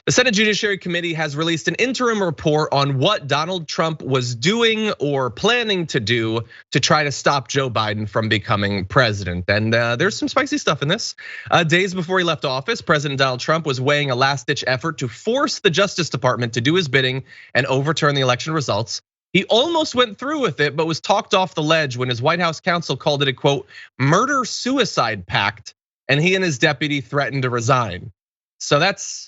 The Senate Judiciary Committee has released an interim report on what Donald Trump was doing or planning to do to try to stop Joe Biden from becoming president. And there's some spicy stuff in this. Days before he left office, President Donald Trump was weighing a last-ditch effort to force the Justice Department to do his bidding and overturn the election results. He almost went through with it, but was talked off the ledge when his White House counsel called it a, quote, murder-suicide pact, and he and his deputy threatened to resign. So that's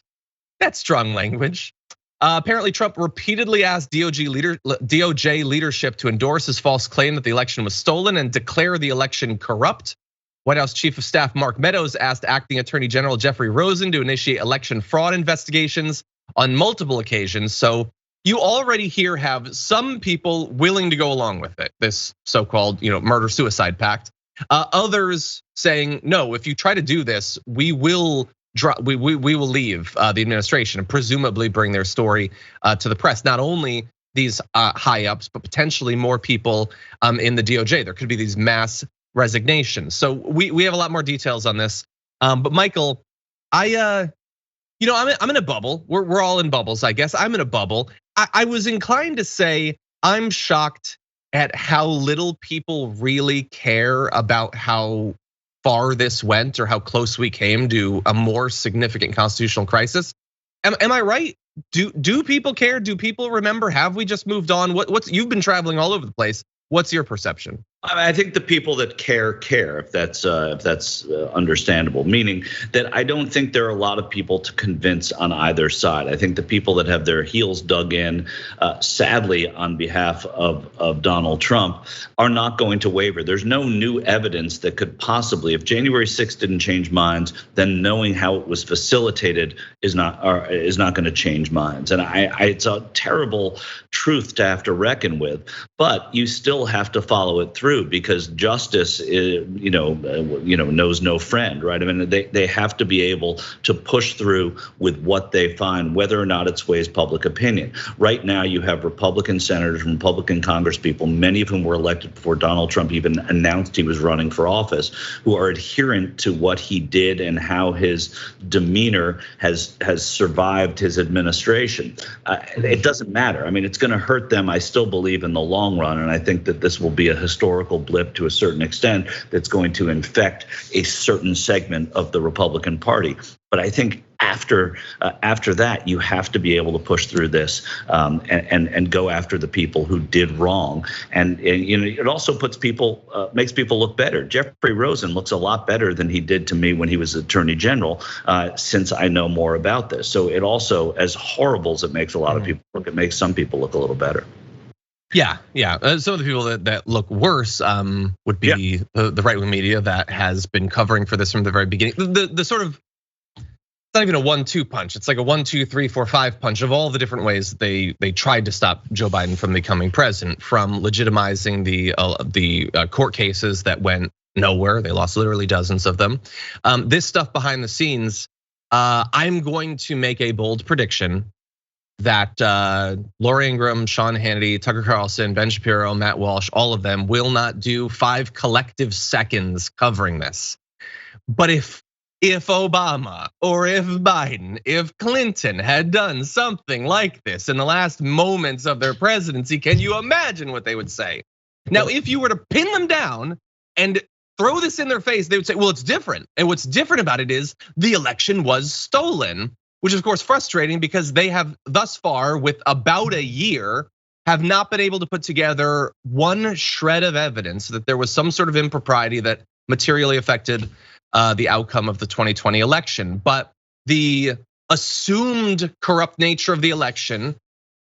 strong language. Apparently, Trump repeatedly asked DOJ leadership to endorse his false claim that the election was stolen and declare the election corrupt. White House Chief of Staff Mark Meadows asked Acting Attorney General Jeffrey Rosen to initiate election fraud investigations on multiple occasions. So you already here have some people willing to go along with it, this so-called murder-suicide pact. Others saying, no, if you try to do this, we will leave the administration and presumably bring their story to the press. Not only these high ups, but potentially more people in the DOJ. There could be these mass resignations. So we have a lot more details on this. But Michael, I'm in a bubble. We're all in bubbles, I guess. I'm in a bubble. I was inclined to say I'm shocked at how little people really care about how far this went or how close we came to a more significant constitutional crisis. Am I right? Do people care? Do people remember? Have we just moved on? You've been traveling all over the place. What's your perception? I think the people that care, if that's understandable. Meaning that I don't think there are a lot of people to convince on either side. I think the people that have their heels dug in, sadly, on behalf of Donald Trump, are not going to waver. There's no new evidence that could possibly, if January 6th didn't change minds, then knowing how it was facilitated is not going to change minds. And it's a terrible truth to have to reckon with, but you still have to follow it through. Because justice, knows no friend, right? I mean, they have to be able to push through with what they find, whether or not it sways public opinion. Right now, you have Republican senators, Republican congresspeople, many of whom were elected before Donald Trump even announced he was running for office, who are adherent to what he did and how his demeanor has survived his administration. It doesn't matter. I mean, it's going to hurt them. I still believe in the long run, and I think that this will be a historical blip to a certain extent that's going to infect a certain segment of the Republican Party. But I think after that, you have to be able to push through this and go after the people who did wrong. And it also makes people look better. Jeffrey Rosen looks a lot better than he did to me when he was Attorney General, since I know more about this. So it also, as horrible as it makes a lot of people look, it makes some people look a little better. Yeah. Some of the people that look worse would be the RightWing Media that has been covering for this from the very beginning. The sort of, it's not even a 1-2 punch. It's like a 1, 2, 3, 4, 5 punch of all the different ways they tried to stop Joe Biden from becoming president, from legitimizing the court cases that went nowhere. They lost literally dozens of them. This stuff behind the scenes. I'm going to make a bold prediction that Laura Ingraham, Sean Hannity, Tucker Carlson, Ben Shapiro, Matt Walsh, all of them will not do 5 collective seconds covering this. But if Obama or if Biden, if Clinton had done something like this in the last moments of their presidency, can you imagine what they would say? Now, if you were to pin them down and throw this in their face, they would say, well, it's different. And what's different about it is the election was stolen, which is of course frustrating because they have thus far, with about a year, have not been able to put together one shred of evidence that there was some sort of impropriety that materially affected the outcome of the 2020 election. But the assumed corrupt nature of the election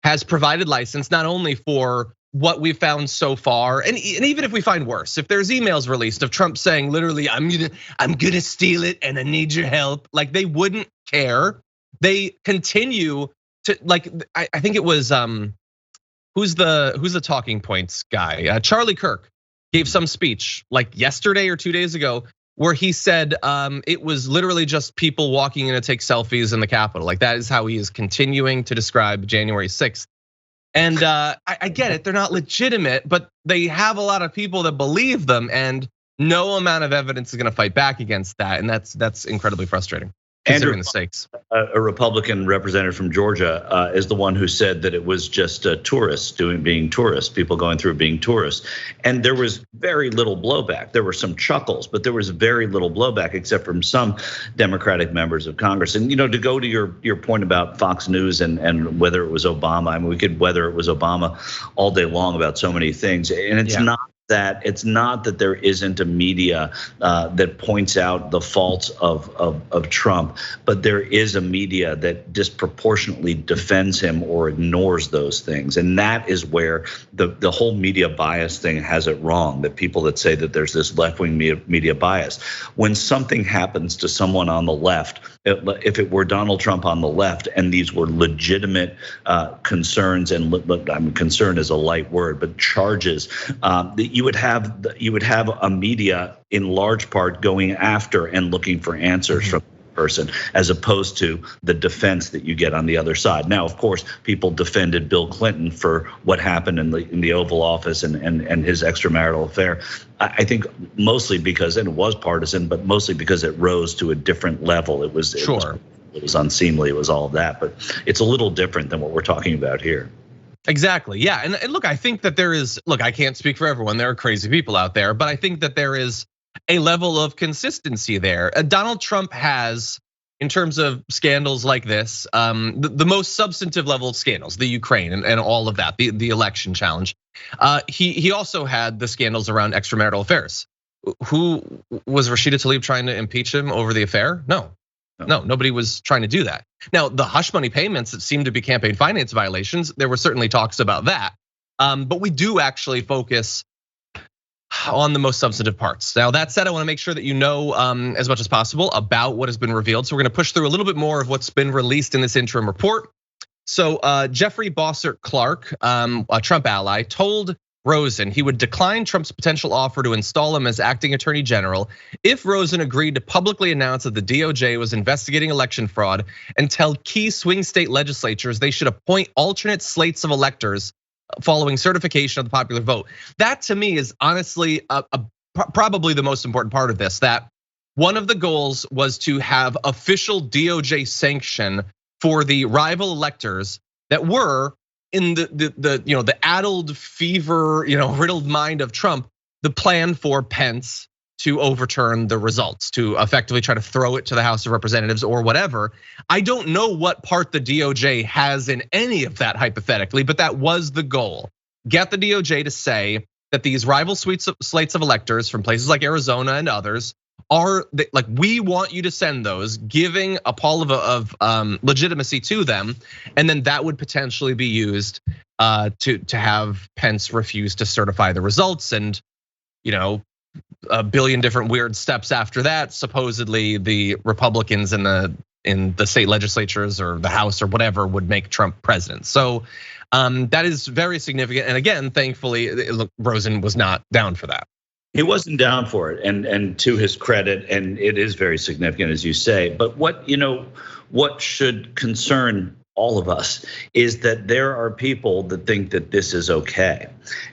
has provided license not only for what we've found so far, and even if we find worse, if there's emails released of Trump saying literally, I'm gonna steal it and I need your help, like they wouldn't care. They continue to, like, I think it was who's the talking points guy? Charlie Kirk gave some speech like yesterday or 2 days ago where he said it was literally just people walking in to take selfies in the Capitol. Like that is how he is continuing to describe January 6th. And I get it, they're not legitimate, but they have a lot of people that believe them, and no amount of evidence is gonna fight back against that, and that's incredibly frustrating. considering the stakes. A Republican representative from Georgia is the one who said that it was just tourists being tourists, people going through being tourists. And there was very little blowback. There were some chuckles, but there was very little blowback except from some Democratic members of Congress. And, to go to your point about Fox News and whether it was Obama, I mean, we could whether it was Obama all day long about so many things. And it's not that there isn't a media that points out the faults of Trump, but there is a media that disproportionately defends him or ignores those things. And that is where the whole media bias thing has it wrong, that people that say that there's this left-wing media bias. When something happens to someone on the left, if it were Donald Trump on the left and these were legitimate concerns, and concern is a light word, but charges, that you would have a media in large part going after and looking for answers from the person, as opposed to the defense that you get on the other side. Now, of course, people defended Bill Clinton for what happened in the Oval Office and his extramarital affair. I think mostly because, and it was partisan, but mostly because it rose to a different level. It was unseemly. It was all of that, but it's a little different than what we're talking about here. Exactly. Yeah. And look, I think that I can't speak for everyone. There are crazy people out there, but I think that there is a level of consistency there. Donald Trump has, in terms of scandals like this, the most substantive level of scandals, the Ukraine and all of that, the election challenge. He also had the scandals around extramarital affairs. Who was Rashida Tlaib trying to impeach him over the affair? No, nobody was trying to do that. Now, the hush money payments that seemed to be campaign finance violations, there were certainly talks about that. But we do actually focus on the most substantive parts. Now, that said, I want to make sure that you know as much as possible about what has been revealed. So we're going to push through a little bit more of what's been released in this interim report. So Jeffrey Bossert Clark, a Trump ally, told Rosen he would decline Trump's potential offer to install him as acting attorney general if Rosen agreed to publicly announce that the DOJ was investigating election fraud and tell key swing state legislatures they should appoint alternate slates of electors following certification of the popular vote. That to me is honestly probably the most important part of this, that one of the goals was to have official DOJ sanction for the rival electors that were in the addled fever, riddled mind of Trump, the plan for Pence to overturn the results, to effectively try to throw it to the House of Representatives or whatever. I don't know what part the DOJ has in any of that hypothetically, but that was the goal. Get the DOJ to say that these rival slates of electors from places like Arizona and others are like, we want you to send those, giving a pall of legitimacy to them, and then that would potentially be used to have Pence refuse to certify the results, and a billion different weird steps after that. Supposedly, the Republicans in the state legislatures or the House or whatever would make Trump president. So that is very significant. And again, thankfully, Rosen was not down for that. He wasn't down for it, and to his credit, and it is very significant, as you say. But what should concern all of us is that there are people that think that this is okay,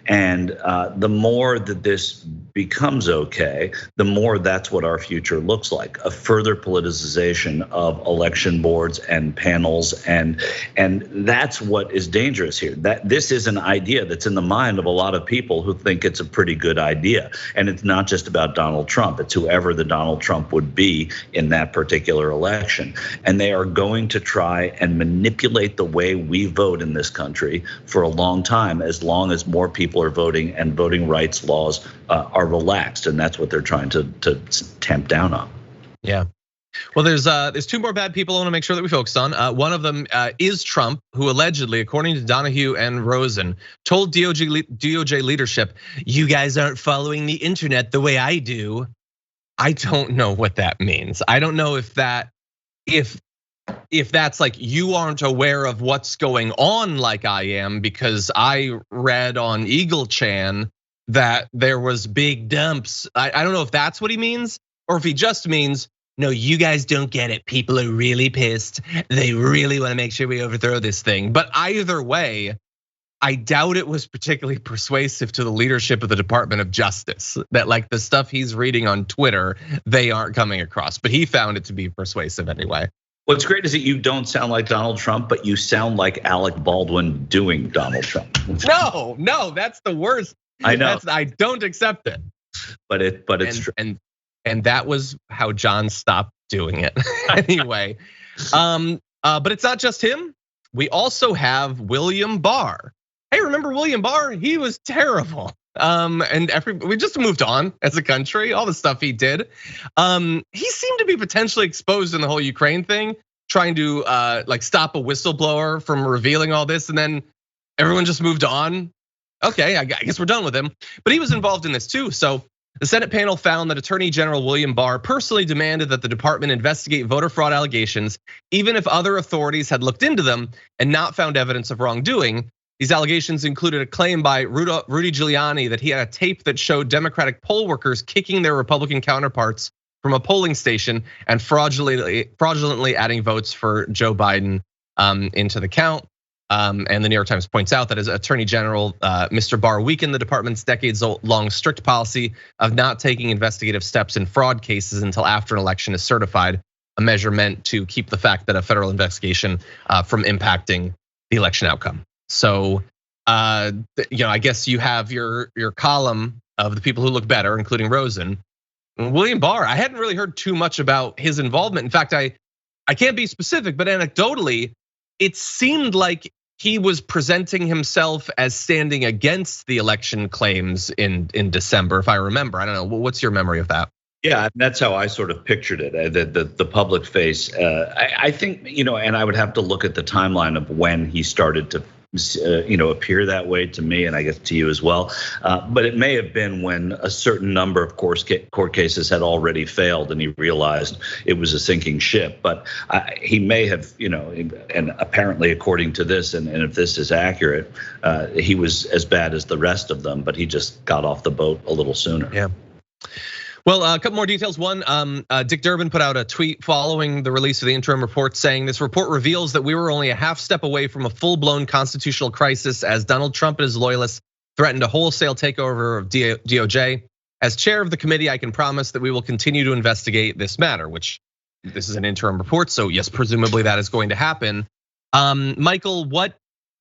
and the more that this becomes okay, the more that's what our future looks like: a further politicization of election boards and panels, and that's what is dangerous here. That this is an idea that's in the mind of a lot of people who think it's a pretty good idea, and it's not just about Donald Trump; it's whoever the Donald Trump would be in that particular election, and they are going to try and manipulate the way we vote in this country for a long time, as long as more people are voting and voting rights laws are relaxed, and that's what they're trying to tamp down on. Yeah. Well, there's two more bad people I want to make sure that we focus on. One of them is Trump, who allegedly, according to Donoghue and Rosen, told DOJ leadership, "You guys aren't following the internet the way I do." I don't know what that means. I don't know if that's like, you aren't aware of what's going on like I am, because I read on Eagle Chan that there was big dumps. I don't know if that's what he means, or if he just means, no, you guys don't get it. People are really pissed. They really want to make sure we overthrow this thing. But either way, I doubt it was particularly persuasive to the leadership of the Department of Justice that like the stuff he's reading on Twitter, they aren't coming across, but he found it to be persuasive anyway. What's great is that you don't sound like Donald Trump, but you sound like Alec Baldwin doing Donald Trump. No, that's the worst. I know. I don't accept it. But it's true. And that was how John stopped doing it anyway. But it's not just him. We also have William Barr. Hey, remember William Barr? He was terrible. We just moved on as a country, all the stuff he did. He seemed to be potentially exposed in the whole Ukraine thing, trying to like stop a whistleblower from revealing all this, and then everyone just moved on. Okay, I guess we're done with him. But he was involved in this too. So the Senate panel found that Attorney General William Barr personally demanded that the department investigate voter fraud allegations, even if other authorities had looked into them and not found evidence of wrongdoing. These allegations included a claim by Rudy Giuliani that he had a tape that showed Democratic poll workers kicking their Republican counterparts from a polling station and fraudulently adding votes for Joe Biden into the count. And the New York Times points out that as Attorney General, Mr. Barr weakened the department's decades-long strict policy of not taking investigative steps in fraud cases until after an election is certified, a measure meant to keep the fact that a federal investigation from impacting the election outcome. So, I guess you have your column of the people who look better, including Rosen. William Barr, I hadn't really heard too much about his involvement. In fact, I can't be specific, but anecdotally, it seemed like he was presenting himself as standing against the election claims in December, if I remember. I don't know. What's your memory of that? Yeah, that's how I sort of pictured it. The public face. I think, and I would have to look at the timeline of when he started to appear that way to me, and I guess to you as well. But it may have been when a certain number of court cases had already failed, and he realized it was a sinking ship. But he may have, and apparently, according to this, and if this is accurate, he was as bad as the rest of them, but he just got off the boat a little sooner. Yeah. Well, a couple more details. One, Dick Durbin put out a tweet following the release of the interim report saying this report reveals that we were only a half step away from a full-blown constitutional crisis as Donald Trump and his loyalists threatened a wholesale takeover of DOJ. As chair of the committee, I can promise that we will continue to investigate this matter, which this is an interim report, so yes, presumably that is going to happen. Michael, what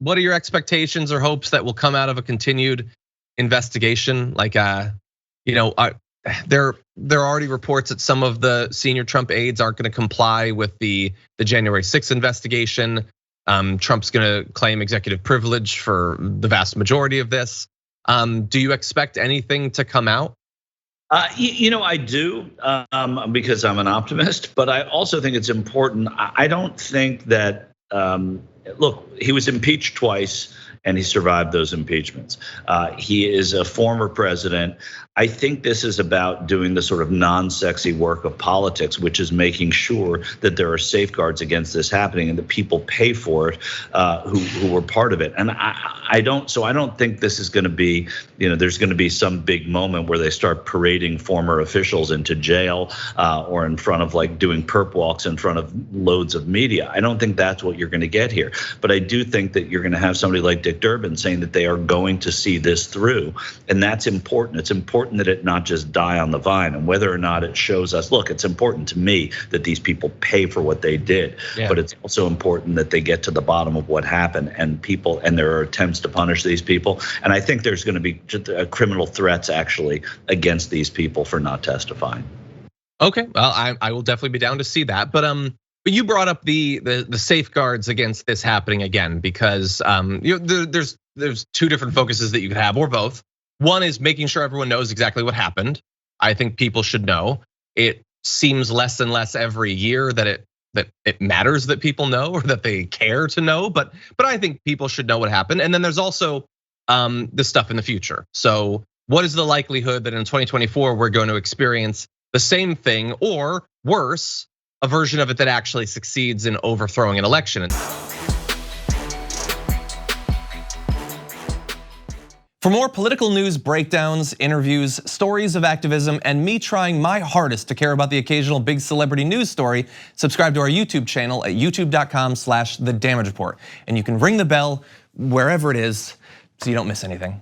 are your expectations or hopes that will come out of a continued investigation? Like, there are already reports that some of the senior Trump aides aren't going to comply with the January 6th investigation. Trump's going to claim executive privilege for the vast majority of this. Do you expect anything to come out? I do because I'm an optimist, but I also think it's important. I don't think that, look, he was impeached twice and he survived those impeachments. He is a former president. I think this is about doing the sort of non-sexy work of politics, which is making sure that there are safeguards against this happening and that people pay for it who were part of it. And I don't think this is going to be, there's going to be some big moment where they start parading former officials into jail or in front of like doing perp walks in front of loads of media. I don't think that's what you're going to get here. But I do think that you're going to have somebody like Dick Durbin saying that they are going to see this through. And that's important. It's important that it not just die on the vine, and whether or not it shows us, look, it's important to me that these people pay for what they did, but it's also important that they get to the bottom of what happened and there are attempts to punish these people. And I think there's going to be criminal threats actually against these people for not testifying. Okay, well, I will definitely be down to see that. But you brought up the safeguards against this happening again, because there's two different focuses that you could have, or both. One is making sure everyone knows exactly what happened. I think people should know. It seems less and less every year that it matters that people know or that they care to know, but I think people should know what happened. And then there's also the stuff in the future. So what is the likelihood that in 2024 we're going to experience the same thing, or worse, a version of it that actually succeeds in overthrowing an election? For more political news, breakdowns, interviews, stories of activism, and me trying my hardest to care about the occasional big celebrity news story, subscribe to our YouTube channel at youtube.com/thedamagereport. And you can ring the bell wherever it is so you don't miss anything.